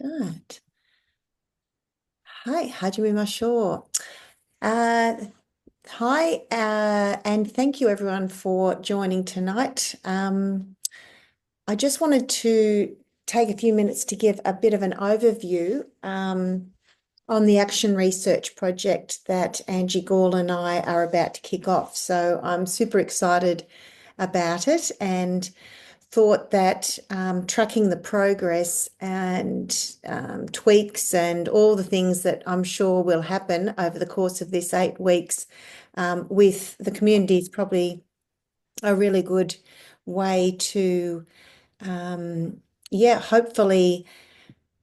Right. Hi, Hajime Mashore. Uh, Hi, and thank you everyone for joining tonight. I just wanted to take a few minutes to give a bit of an overview on the action research project that Angie Gall and I are about to kick off. So I'm super excited about it and thought that tracking the progress and tweaks and all the things that I'm sure will happen over the course of this 8 weeks with the community is probably a really good way to, hopefully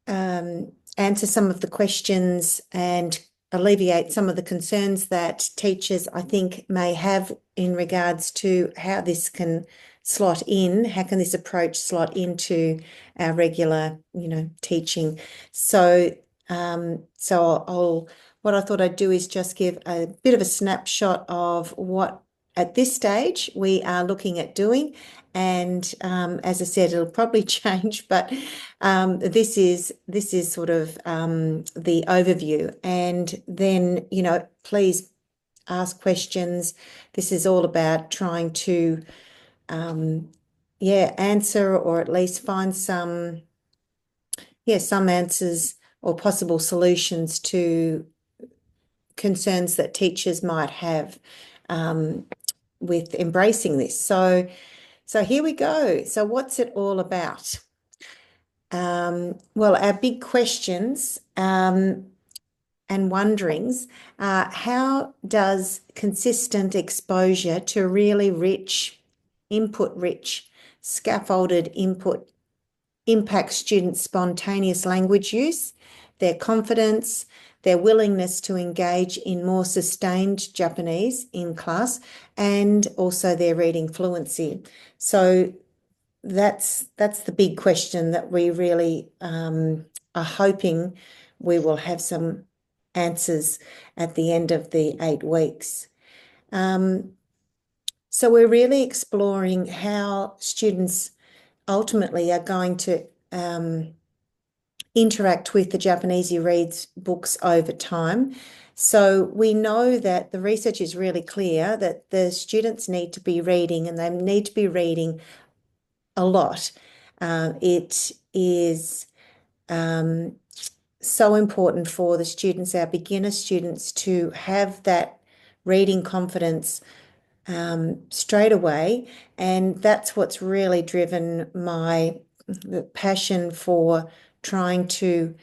answer some of the questions and alleviate some of the concerns that teachers, I think, may have in regards to how this can slot in, how can this approach slot into our regular, teaching. So, what I thought I'd do is just give a bit of a snapshot of what at this stage we are looking at doing. And as I said, it'll probably change, but this is sort of the overview. And then, please ask questions. This is all about trying to, answer or at least find some answers or possible solutions to concerns that teachers might have with embracing this. So here we go. So what's it all about? Well, our big questions and wonderings are, how does consistent exposure to really rich, input-rich, scaffolded input impact students' spontaneous language use, their confidence, their willingness to engage in more sustained Japanese in class, and also their reading fluency? So that's the big question that we really are hoping we will have some answers at the end of the 8 weeks. So we're really exploring how students ultimately are going to interact with the JapanEasyReads books over time. So we know that the research is really clear that the students need to be reading, and they need to be reading a lot. It is so important for the students, our beginner students, to have that reading confidence straight away. And that's what's really driven my passion for trying to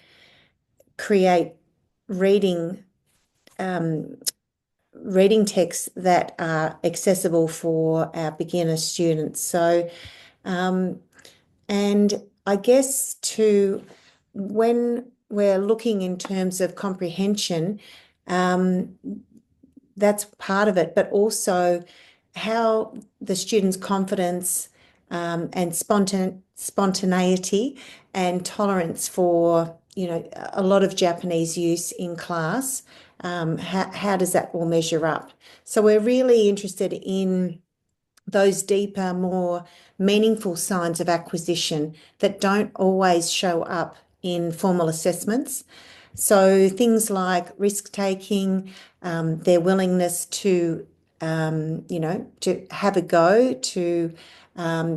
create reading texts that are accessible for our beginner students. So and I guess when we're looking in terms of comprehension, that's part of it, but also how the students' confidence and spontaneity and tolerance for, a lot of Japanese use in class, how does that all measure up? So we're really interested in those deeper, more meaningful signs of acquisition that don't always show up in formal assessments. So things like risk-taking, their willingness to, to have a go, to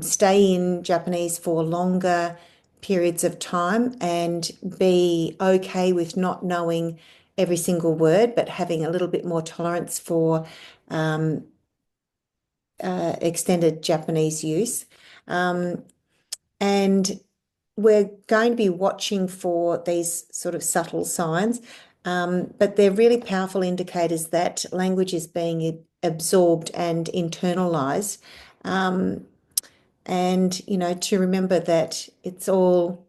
stay in Japanese for longer periods of time and be okay with not knowing every single word, but having a little bit more tolerance for extended Japanese use. And we're going to be watching for these sort of subtle signs, but they're really powerful indicators that language is being absorbed and internalized. And, to remember that it's all,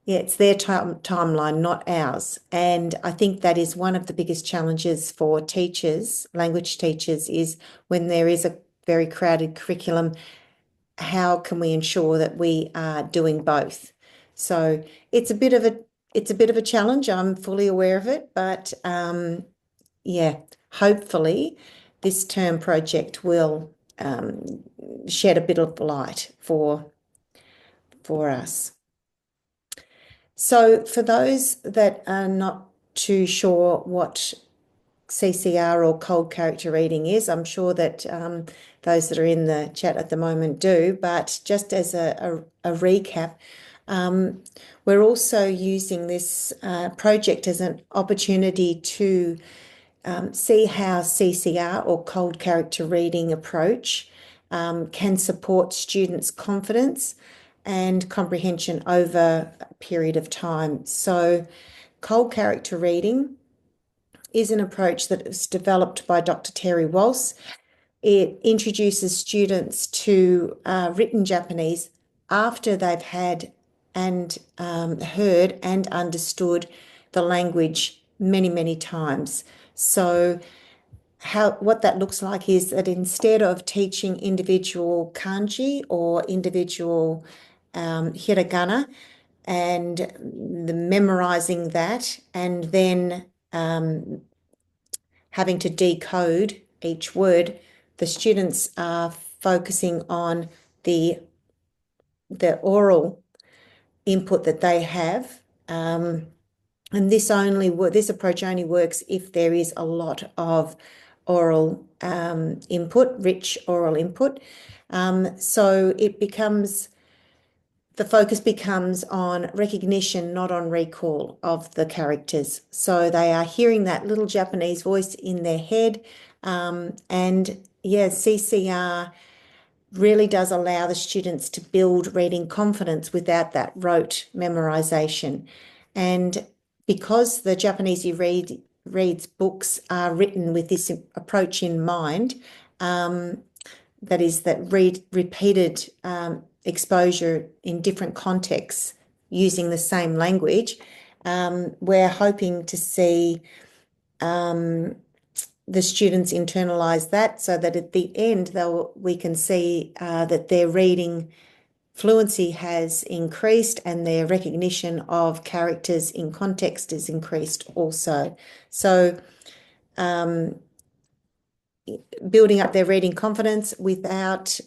it's their timeline, not ours. And I think that is one of the biggest challenges for teachers, language teachers, is when there is a very crowded curriculum, how can we ensure that we are doing both? So it's a bit of a challenge. I'm fully aware of it, but hopefully this term project will shed a bit of light for us. So for those that are not too sure what CCR or cold character reading is, I'm sure that those that are in the chat at the moment do, but just as a recap, we're also using this project as an opportunity to see how CCR or cold character reading approach can support students' confidence and comprehension over a period of time. So cold character reading is an approach that was developed by Dr. Terry Walsh. It introduces students to written Japanese after they've had and heard and understood the language many, many times. So what that looks like is that instead of teaching individual kanji or individual hiragana and the memorizing that and then having to decode each word, the students are focusing on the oral input that they have. And this approach only works if there is a lot of oral input, rich oral input. So the focus becomes on recognition, not on recall of the characters. So they are hearing that little Japanese voice in their head. And yeah, CCR really does allow the students to build reading confidence without that rote memorization. And because the Reads books are written with this approach in mind, that is that repeated exposure in different contexts using the same language, we're hoping to see the students internalize that so that at the end we can see that their reading fluency has increased and their recognition of characters in context is increased also. So building up their reading confidence without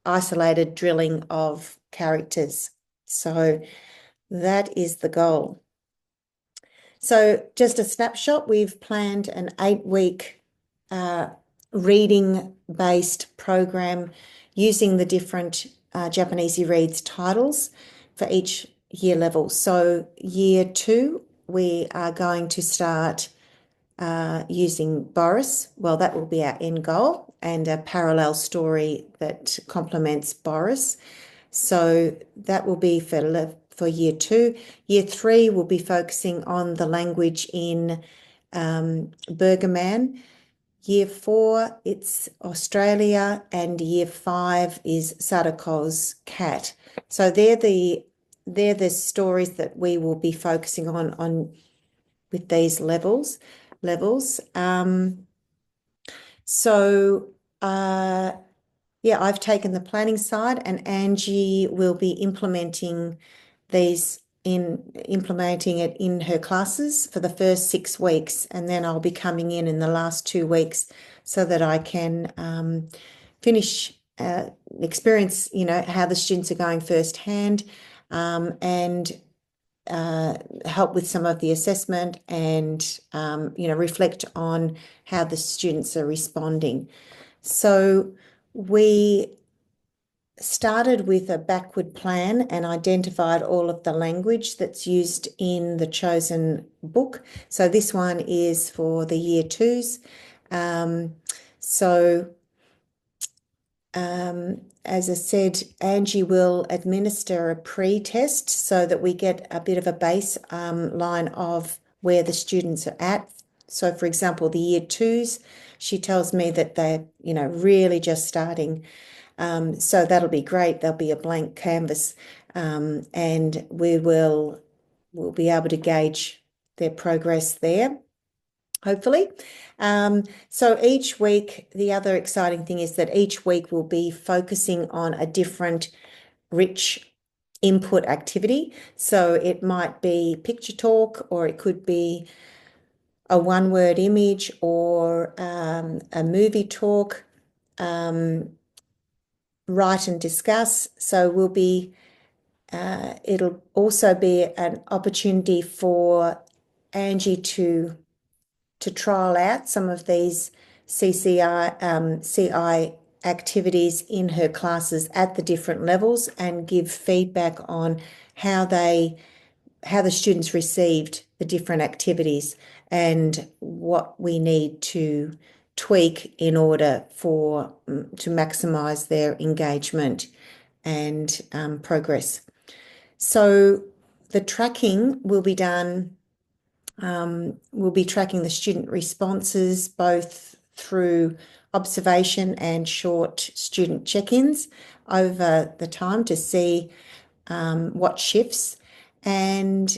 isolated drilling of characters. So that is the goal. So just a snapshot, we've planned an 8-week reading-based program using the different JapanEasyReads titles for each year level. So year 2, we are going to start using Boris. Well, that will be our end goal, and a parallel story that complements Boris. So that will be for year 2. Year 3 will be focusing on the language in Bergaman. Year 4, it's Australia, and year 5 is Sadako's cat. So they're the stories that we will be focusing on with these levels. Yeah, I've taken the planning side, and Angie will be implementing it in her classes for the first 6 weeks, and then I'll be coming in the last 2 weeks so that I can experience, how the students are going firsthand, and help with some of the assessment and, reflect on how the students are responding. So we started with a backward plan and identified all of the language that's used in the chosen book. So this one is for the year 2s. As I said, Angie will administer a pre-test so that we get a bit of a baseline of where the students are at. So, for example, the year 2s, she tells me that they're, really just starting. So that'll be great. There'll be a blank canvas, and we'll be able to gauge their progress there, hopefully. So each week, the other exciting thing is that each week we'll be focusing on a different rich input activity. So it might be picture talk, or it could be a one-word image, or a movie talk, write and discuss. So we'll be it'll also be an opportunity for Angie to trial out some of these CCR, CI activities in her classes at the different levels and give feedback on how the students received the different activities and what we need to tweak in order to maximise their engagement and progress. So the tracking will be done. We'll be tracking the student responses both through observation and short student check-ins over the time to see what shifts. And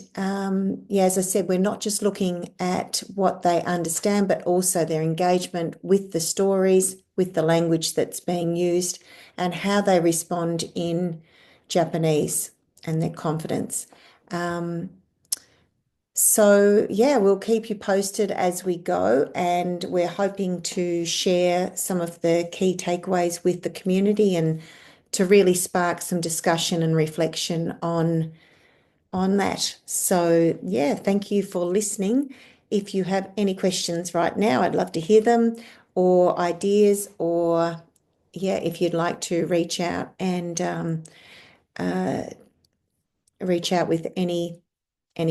yeah, as I said, we're not just looking at what they understand, but also their engagement with the stories, with the language that's being used, and how they respond in Japanese and their confidence. So yeah, we'll keep you posted as we go, and we're hoping to share some of the key takeaways with the community and to really spark some discussion and reflection on that. So yeah, thank you for listening. If you have any questions right now, I'd love to hear them, or ideas, or yeah, if you'd like to reach out and reach out with any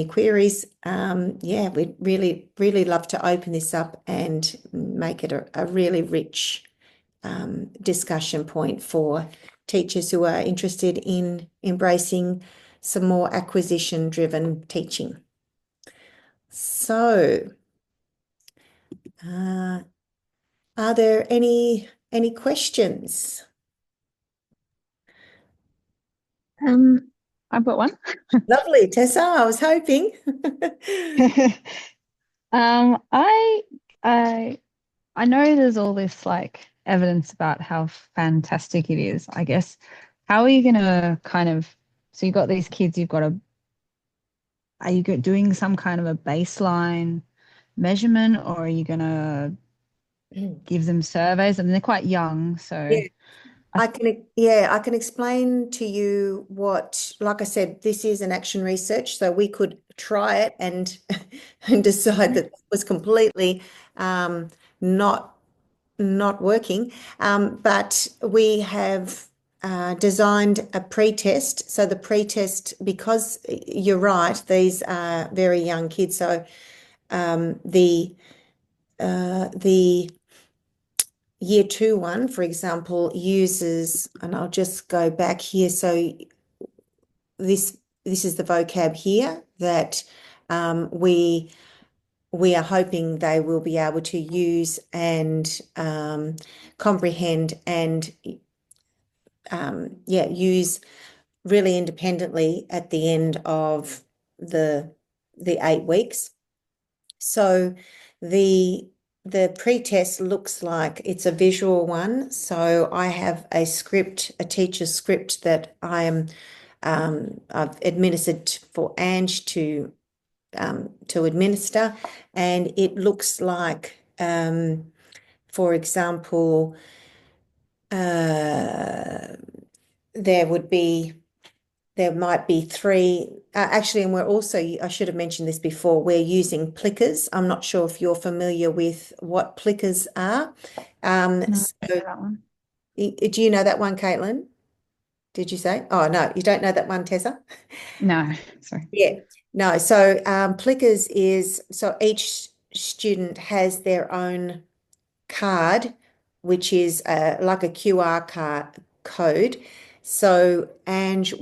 queries, yeah, we'd really love to open this up and make it a really rich discussion point for teachers who are interested in embracing some more acquisition-driven teaching. So, are there any questions? I've got one. Lovely, Tessa. I was hoping. I I I know there's all this like evidence about how fantastic it is, I guess. How are you gonna kind of, so you've got these kids, are you doing some kind of a baseline measurement, or are you gonna give them surveys? I mean, they're quite young, so Yeah. I can explain to you what, like I said, this is an action research, so we could try it and and decide that it was completely not working. But we have designed a pre-test. So the pre-test, because you're right, these are very young kids. So the year two one, for example, uses, and I'll just go back here. So this is the vocab here that we are hoping they will be able to use and comprehend and yeah, use really independently at the end of the 8 weeks. So the pre-test looks like it's a visual one. So I have a script, a teacher's script that I've administered for Ange to administer, and it looks like, for example, there might be three, actually, and we're also, I should have mentioned this before, we're using plickers. I'm not sure if you're familiar with what plickers are. no, So that one. do you know that one, Caitlin? Did you say? Oh, no, you don't know that one, Tessa? No, sorry. Yeah, no. So plickers is, so each student has their own card, which is like a QR code. So Ange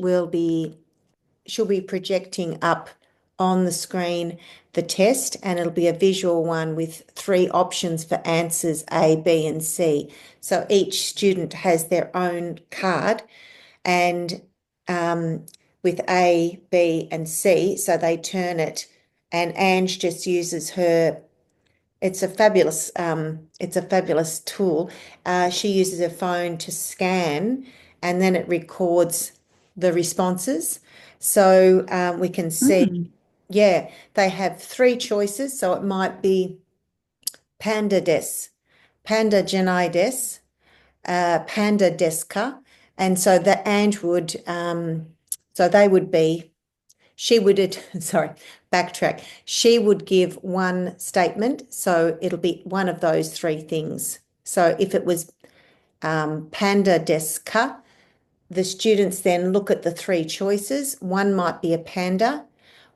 she'll be projecting up on the screen the test, and it'll be a visual one with three options for answers A, B, and C. So each student has their own card, and with A, B, and C, so they turn it, and Ange just uses her. It's a fabulous tool. She uses her phone to scan, and then it records the responses. So we can see, Mm. yeah, they have three choices. So it might be panda des, panda genai panda deska. And so the Ange would, So they would be, she would, sorry, backtrack. She would give one statement. So it'll be one of those three things. So if it was panda desu ka, the students then look at the three choices. One might be a panda,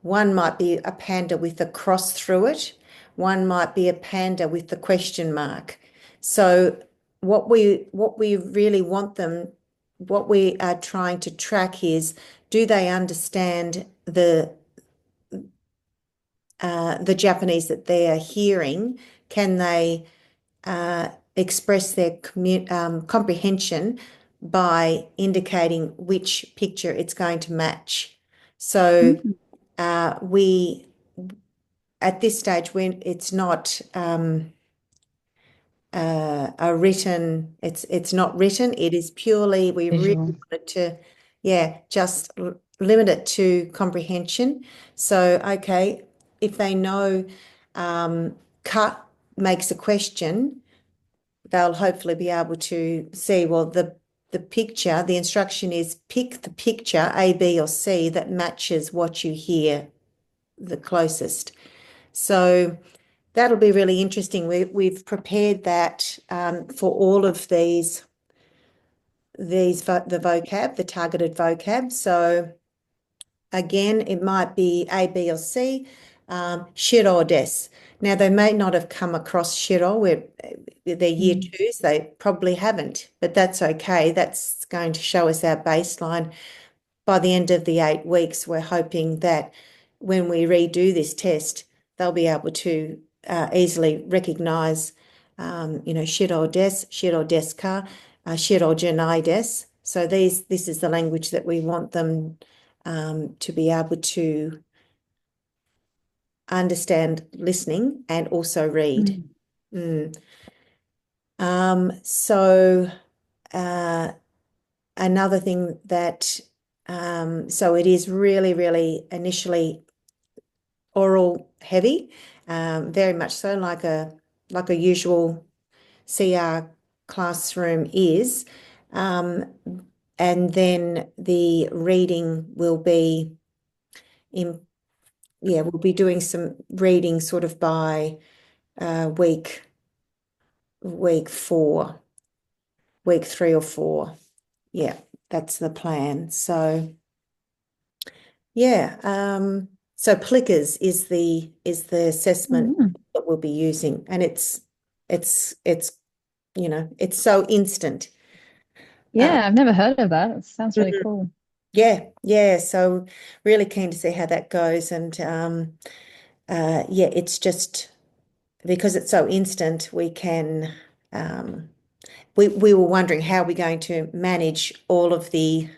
one might be a panda with a cross through it, one might be a panda with the question mark. So what we really want them, what we are trying to track is, do they understand the Japanese that they are hearing? Can they express their comprehension by indicating which picture it's going to match? So Mm. we, at this stage, when it's not a written, it's not written, it is purely, we really Visual. wanted to, yeah, just limit it to comprehension. So, okay, if they know cut makes a question, they'll hopefully be able to see, well, the picture, the instruction is pick the picture, A, B, or C, that matches what you hear the closest. So that'll be really interesting. We've prepared that for all of the vocab, the targeted vocab. So again, it might be A, B, or C, shiro des. Now, they may not have come across shiro where they're year Mm. twos, they probably haven't, but that's okay. That's going to show us our baseline. By the end of the 8 weeks, we're hoping that when we redo this test, they'll be able to easily recognise, shiro des, shiro desu ka, shiro janai des. So this is the language that we want them to be able to understand listening and also read. Mm. Mm. So another thing that, so it is really, really initially oral heavy, very much so like a usual CR classroom is. And then the reading will be in, yeah, we'll be doing some reading sort of by week 4, week 3 or 4. Yeah, that's the plan. So yeah, so Plickers is the assessment Mm. that we'll be using, and it's it's so instant. Uh, Yeah, I've never heard of that. It sounds really mhm. cool. Yeah, yeah. So really keen to see how that goes, and yeah, it's just because it's so instant, we can. We were wondering how we're going to manage all of the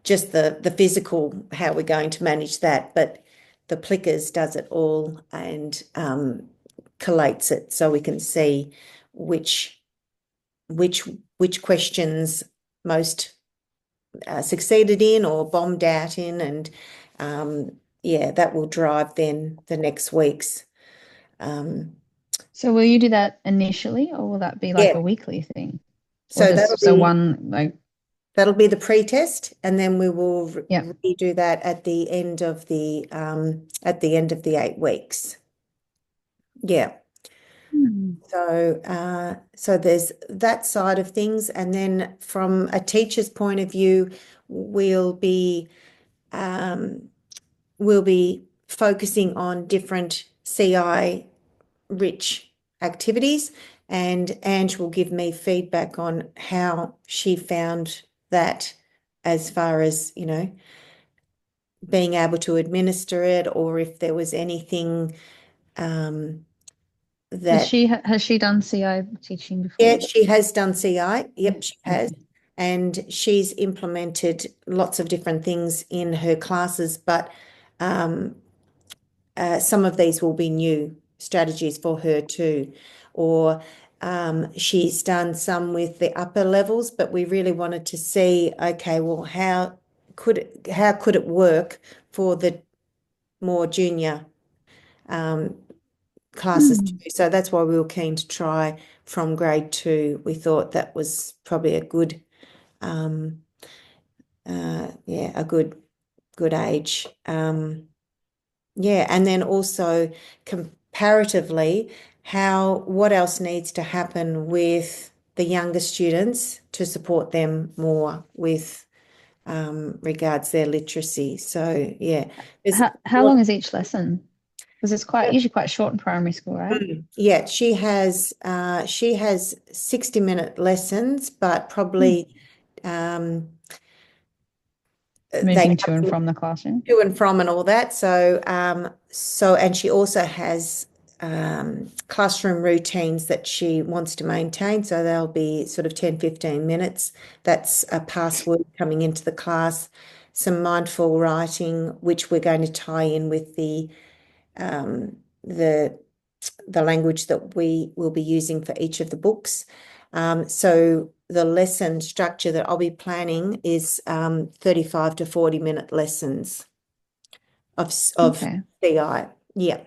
just the physical, how we're going to manage that, but the Plickers does it all and collates it so we can see which which which questions most succeeded in or bombed out in, and yeah, that will drive then the next week's. Um, So will you do that initially, or will that be like yeah, a weekly thing? Or so just so one like that'll be the pre-test, and then we will yeah. redo that at the end of the 8 weeks. Yeah. Hmm. So there's that side of things, and then from a teacher's point of view, we'll be um, we'll be focusing on different CI rich activities, and Ange will give me feedback on how she found that, as far as, being able to administer it, or if there was anything um, Does that, she has she done CI teaching yeah, before? she has done CI. Yeah. Yep, she has. Okay. And she's implemented lots of different things in her classes, but um, some of these will be new strategies for her too. Or she's done some with the upper levels, but we really wanted to see, okay, well, how could it work for the more junior classes Hmm. too? So that's why we were keen to try from grade 2. We thought that was probably a good yeah, a good age. Yeah, and then also comparatively, what else needs to happen with the younger students to support them more with regards their literacy. So yeah, there's a How lot. long is each lesson? Because it's quite usually quite short in primary school, right? Yeah, she has 60-minute lessons, but Hmm. probably um, they Moving to have and to from the classroom. to and from and all that. And she also has classroom routines that she wants to maintain. So they'll be sort of 10, 15 minutes. That's a password coming into the class, some mindful writing, which we're going to tie in with um, the the language that we will be using for each of the books. So the lesson structure that I'll be planning is 35 to 40-minute lessons of Okay. CI. Yeah.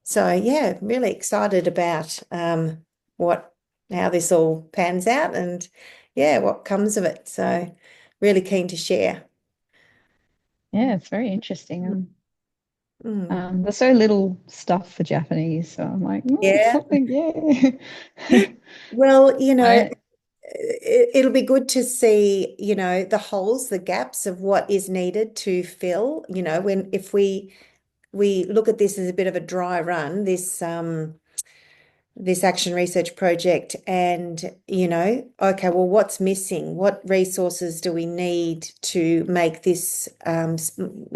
So yeah, really excited about what how this all pans out and yeah, what comes of it. So really keen to share. Yeah, it's very interesting. And Mm. there's so little stuff for Japanese, so I'm like, Yeah. something, yeah. Well, I it'll be good to see, the holes, the gaps of what is needed to fill, when if we look at this as a bit of a dry run, this action research project and, okay, well, what's missing? What resources do we need to make this a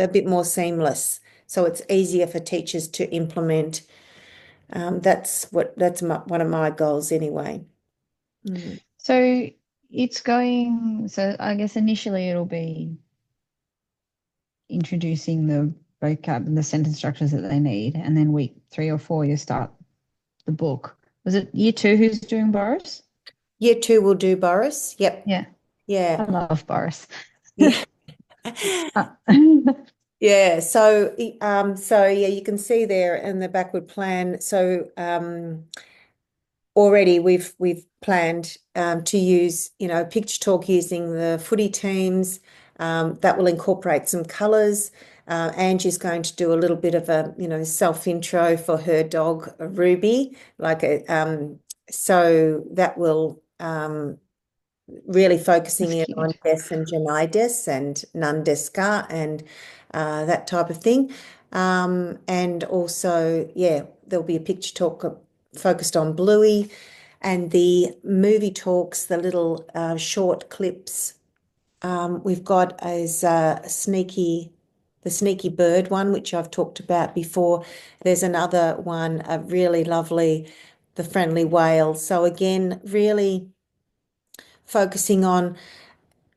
bit more seamless so it's easier for teachers to implement? One of my goals anyway. Mm. so it's going, so I guess initially it'll be introducing the vocab and the sentence structures that they need, and then week 3 or 4 you start the book. Was it year two who's doing Boris? Year two will do Boris. Yep. Yeah, I Yeah. love Boris. Yeah. Uh, Yeah. So yeah, you can see there in the backward plan. So already we've planned to use, picture talk using the footy teams. That will incorporate some colours. Angie's going to do a little bit of a, self intro for her dog Ruby, so that will really focusing that's in on cute. des and Janai des and nan desu ka and that type of thing. And also, yeah, there'll be a picture talk focused on Bluey and the movie talks, the little short clips. We've got as the sneaky bird one, which I've talked about before. There's another one, a really lovely, the friendly whale. So again, really focusing on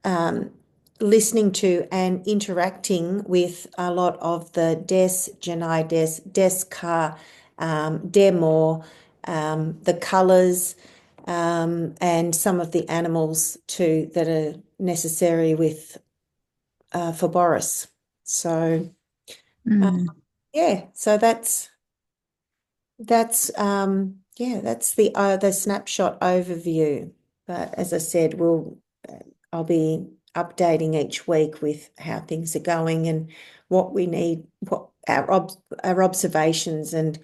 um, listening to and interacting with a lot of the des, Janai des ka, demo, the colours, and some of the animals too that are necessary for Boris. So Mm. yeah, so that's the snapshot overview. But as I said, I'll be updating each week with how things are going and what we need, what our observations and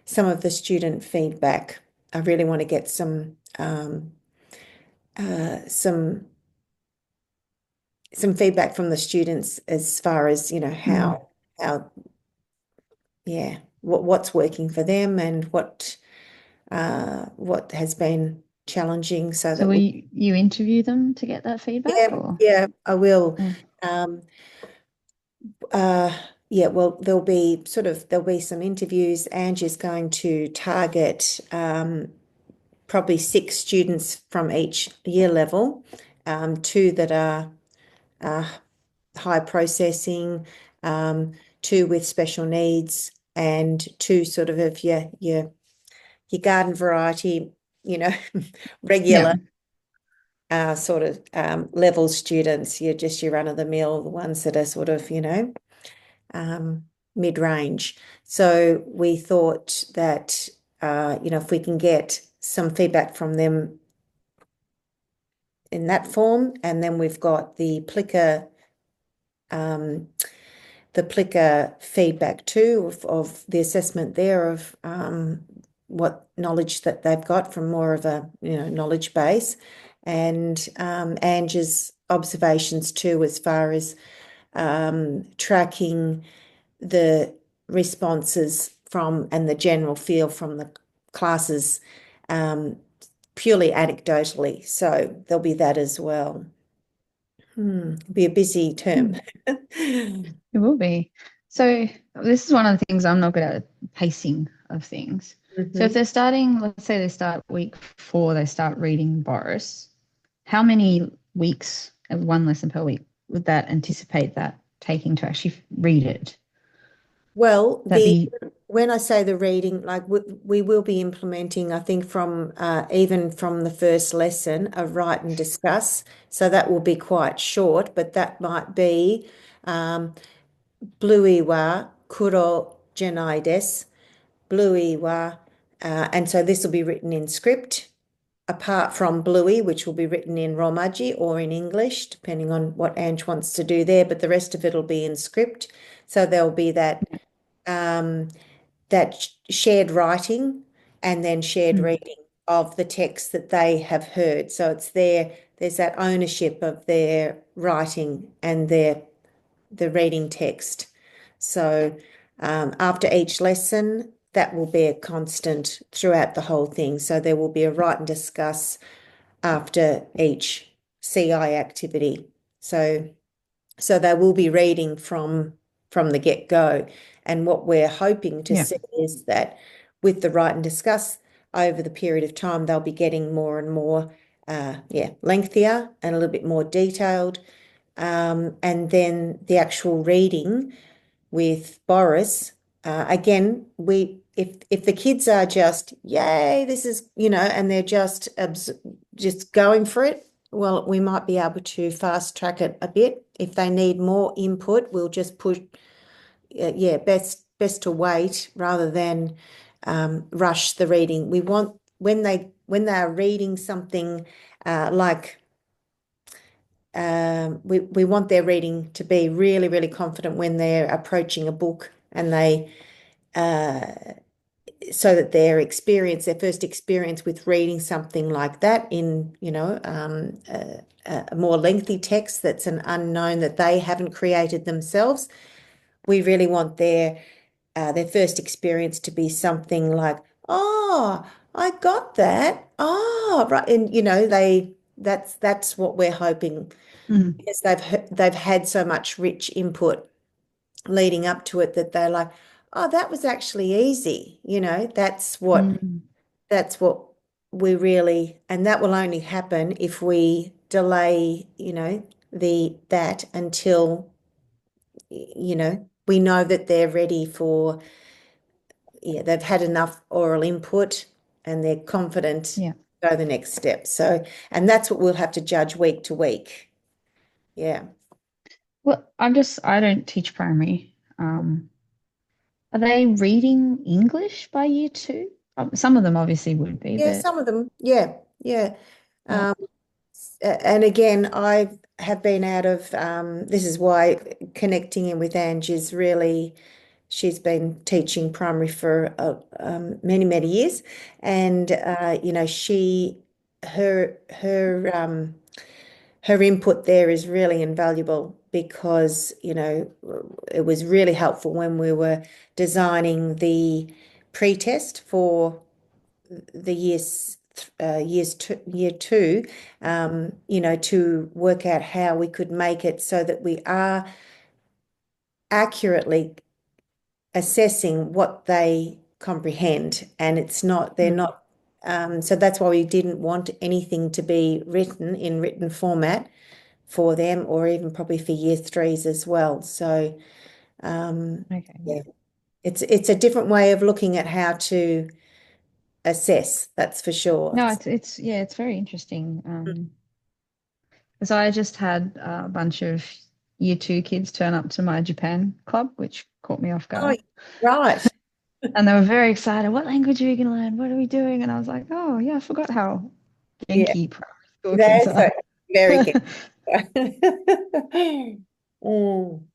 some of the student feedback. I really want to get some feedback from the students as far as, Mm. how yeah, what's working for them and what has been challenging so So that will we you interview them to get that feedback, yeah, or? yeah, I will. Mm. Um, yeah, well, there'll be some interviews. Angie's going to target probably 6 students from each year level, two that are uh, high processing, two with special needs, and two sort of your garden variety, you know, Yeah. regular sort of level students. You're just your run-of-the-mill, the ones that are sort of, um, mid-range. So we thought that, if we can get some feedback from them in that form, and then we've got um, the Plicker feedback too of the assessment there of what knowledge that they've got from more of a knowledge base, and Angie's observations too as far as tracking the responses from and the general feel from the classes purely anecdotally. So there'll be that as well. Be a busy term. Hmm, it will be. So this is one of the things I'm not good at, pacing of things. So if Mhm. they're starting, let's say they start week 4, they start reading Boris, how many weeks of one lesson per week would that anticipate that taking to actually read it? Well, That the be when I say the reading, like we will be implementing, I think from even from the first lesson, a write and discuss. So that will be quite short, but that might be Bluey wa kuro janai desu, Bluey wa, and so this will be written in script, apart from Bluey, which will be written in Romaji or in English, depending on what Ange wants to do there, but the rest of it will be in script. So there'll be um, that shared writing and then shared mm, reading of the text that they have heard. So there's that ownership of their writing and the reading text. So after each lesson, that will be a constant throughout the whole thing. So there will be a write and discuss after each CI activity. So they will be reading from the get-go. And what we're hoping to yeah, see is that with the write and discuss over the period of time, they'll be getting more and more, lengthier and a little bit more detailed. And then the actual reading with Boris, again, we if the kids are just yay, this is and they're just going for it, well, we might be able to fast track it a bit. If they need more input, we'll just push. Yeah, best to wait rather than rush the reading. We want when they are reading something like we want their reading to be really, really confident when they're approaching a book and they so that their first experience with reading something like that in, a more lengthy text that's an unknown that they haven't created themselves. We really want their first experience to be something like, oh, I got that. Oh, right. And that's what we're hoping mm, because they've had so much rich input leading up to it that they're like, oh, that was actually easy. mm, That's what we really, and that will only happen if we delay, that until, we know that they're ready for, yeah, they've had enough oral input and they're confident yeah. to go the next step. So, and that's what we'll have to judge week to week. Yeah. Well, I don't teach primary. Are they reading English by year 2? Some of them obviously would be, Yeah, but some of them. Yeah. Yeah. yeah. Um, and again, I have been out of, this is why connecting in with Ange is really, she's been teaching primary for many, many years. And, her input there is really invaluable because, it was really helpful when we were designing the pre-test for the year two, to work out how we could make it so that we are accurately assessing what they comprehend, and they're Mm, not. So that's why we didn't want anything to be written in written format for them, or even probably for year threes as well. So okay, yeah. yeah, it's a different way of looking at how to assess, that's for sure. No, it's yeah, it's very interesting. So I just had a bunch of year 2 kids turn up to my Japan club, which caught me off Oh, guard. right. And they were very excited. What language are we going to learn? What are we doing? And I was like, oh, yeah, I forgot how Yeah, janky primary school kids that's are. it. very careful. Mm.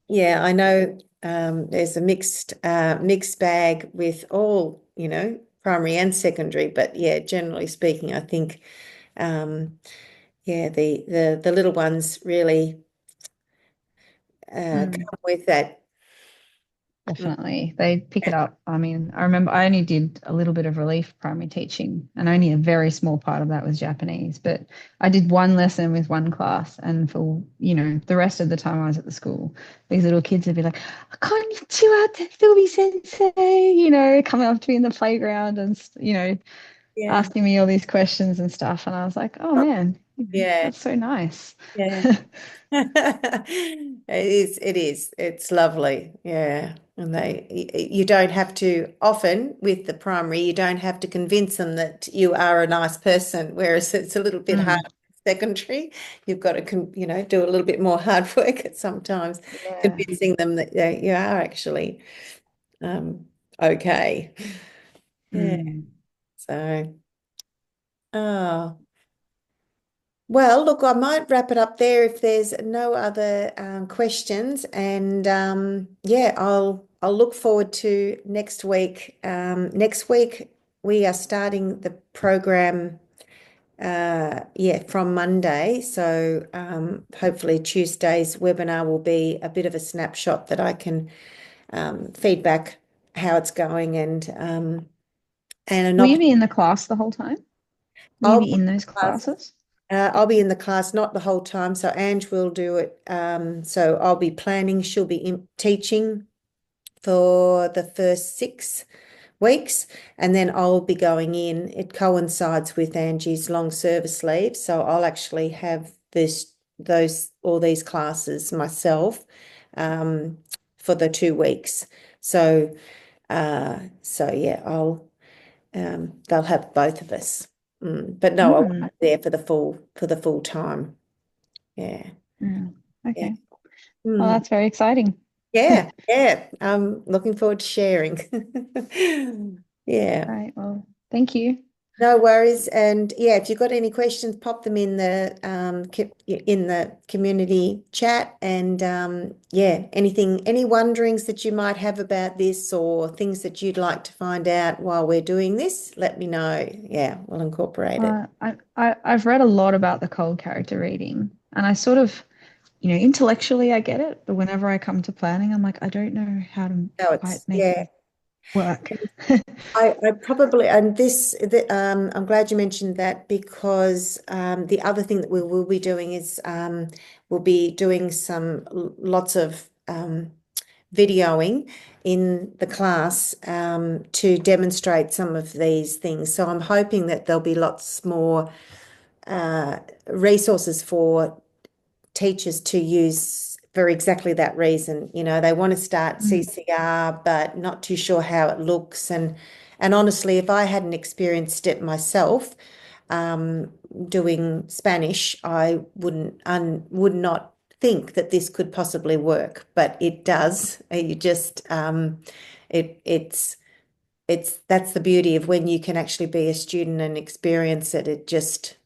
Yeah, I know there's a mixed bag with all, primary and secondary, but yeah, generally speaking, I think yeah, the little ones really Mm. come with that. Mm, Definitely. They pick it up. I mean, I remember I only did a little bit of relief primary teaching, and only a very small part of that was Japanese. But I did one lesson with one class, and for, the rest of the time I was at the school, these little kids would be like, Konnichiwa, Toby Sensei, coming up to me in the playground and, yeah. asking me all these questions and stuff. And I was like, oh man, Yeah. that's so nice. Yeah. It's lovely. Yeah. And you don't have to, often with the primary, you don't have to convince them that you are a nice person, whereas it's a little bit hard Mm, with secondary. You've got to, do a little bit more hard work at sometimes yeah. convincing them that you are actually okay. Yeah. Mm. So, oh. Well, look, I might wrap it up there if there's no other questions, and yeah, I'll look forward to next week. Next week we are starting the program, yeah, from Monday. So hopefully Tuesday's webinar will be a bit of a snapshot that I can feedback how it's going, and an Will you op be in the class the whole time? Will you I'll be in those classes? I'll be in the class, not the whole time. So Ange will do it. So I'll be planning. She'll be teaching for the first 6 weeks, and then I'll be going in. It coincides with Angie's long service leave, so I'll actually have all these classes myself um, for the 2 weeks. So, so yeah, they'll have both of us. But no, I won't Mm, be there for the full time. Yeah. mm, Yeah. okay. Well, Mm. that's very exciting. Yeah. Yeah. I'm looking forward to sharing. Yeah. Right. Well, thank you. No worries. And yeah, if you've got any questions, pop them in the community chat. And yeah, any wonderings that you might have about this or things that you'd like to find out while we're doing this, let me know. Yeah, we'll incorporate it. I've read a lot about the cold character reading, and I sort of, intellectually I get it, but whenever I come to planning, I'm like, I don't know how to No, quite it's make yeah. this work. I probably, and I'm glad you mentioned that because the other thing that we will be doing is we'll be doing lots of videoing in the class to demonstrate some of these things. So I'm hoping that there'll be lots more resources for teachers to use for exactly that reason. They want to start Mm, CCR, but not too sure how it looks. And honestly, if I hadn't experienced it myself, doing Spanish, I would not think that this could possibly work, but it does. You just it's that's the beauty of when you can actually be a student and experience it. It just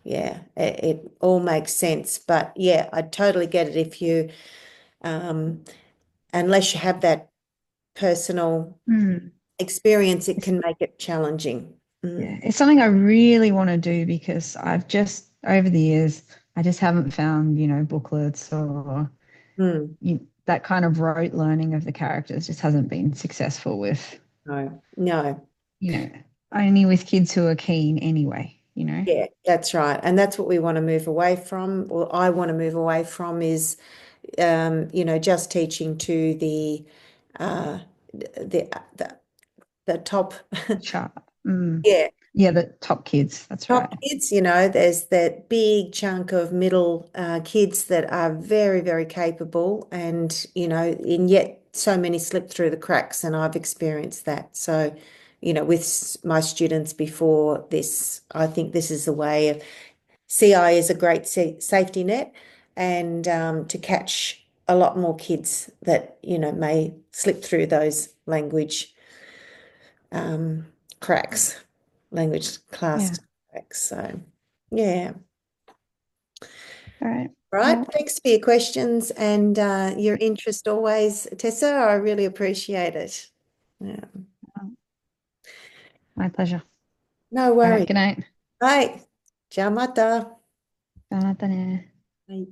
yeah, it all makes sense. But yeah, I totally get it if um, unless you have that personal mm. experience, it It's, can make it challenging. yeah, Mm, it's something I really want to do because I've just over the years I just haven't found, booklets or mm, that kind of rote learning of the characters just hasn't been successful with, no, no. you know, only with kids who are keen anyway. Yeah, that's right. And that's what we want to move away from, or I want to move away from is, just teaching to uh, the, the top, Sharp. Mm. yeah, Yeah, the top kids. That's top right. kids, there's that big chunk of middle kids that are very, very capable and yet so many slip through the cracks, and I've experienced that. So, with my students before this, I think this is the way of CI is a great safety net and to catch a lot more kids that, may slip through those um, cracks, language class Yeah. cracks. So, yeah. All right. All right. Yeah. Thanks for your questions and your interest always, Tessa. I really appreciate it. Yeah. My pleasure. No All right. worries. Good night. Bye. Ciao, mata. Bye. Bye.